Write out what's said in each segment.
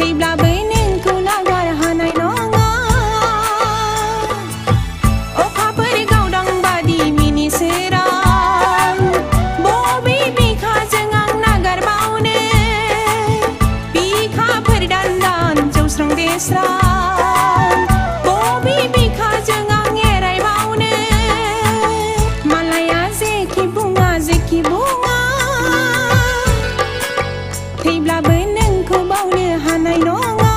Tibla bening ku nagar hanai nonga Oka perigau dang badi mini serang Bobi bika jengang nagar baune Bika perdandan jauh serang desrang Bobi bika jengang erai baune Malaya zeki bunga Tibla beneng ku baune hanai nonga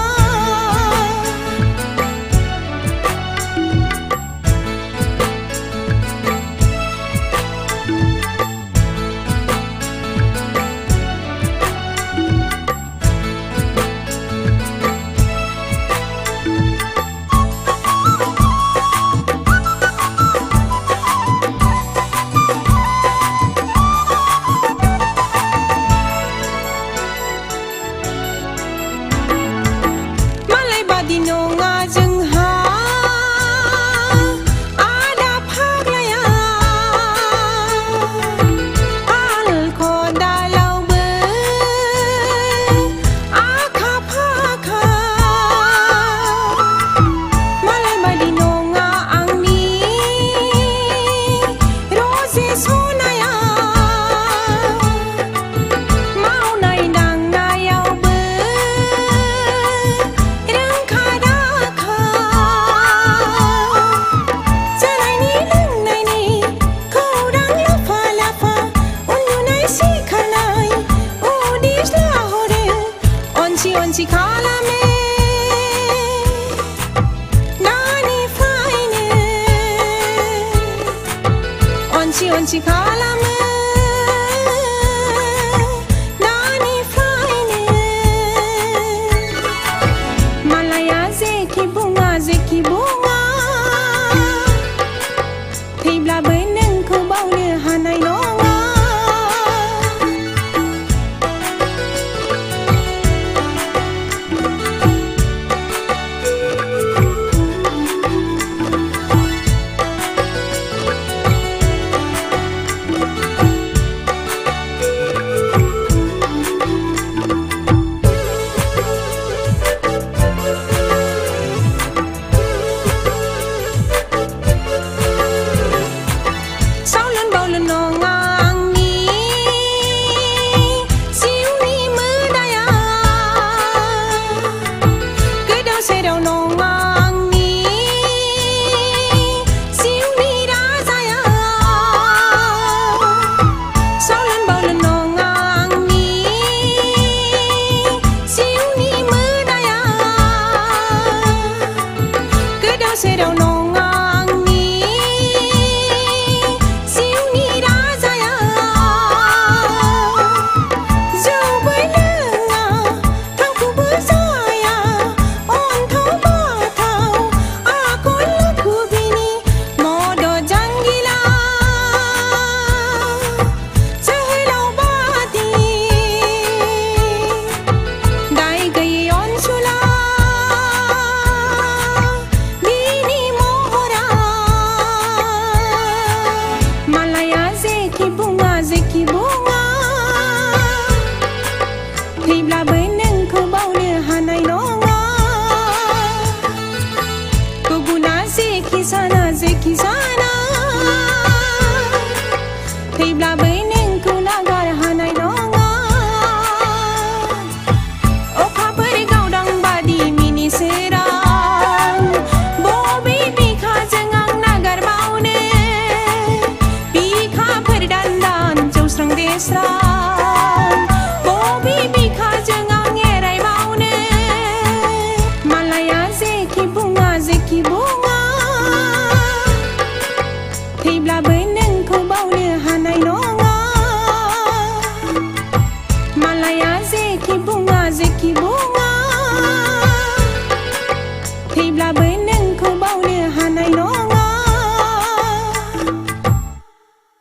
Di nonga jeng ha ada paglaya al ko dalau be akha phakha malai badi nonga angni rose sonaya mau nai dang nayau be Onci kalame nani faine onci kalame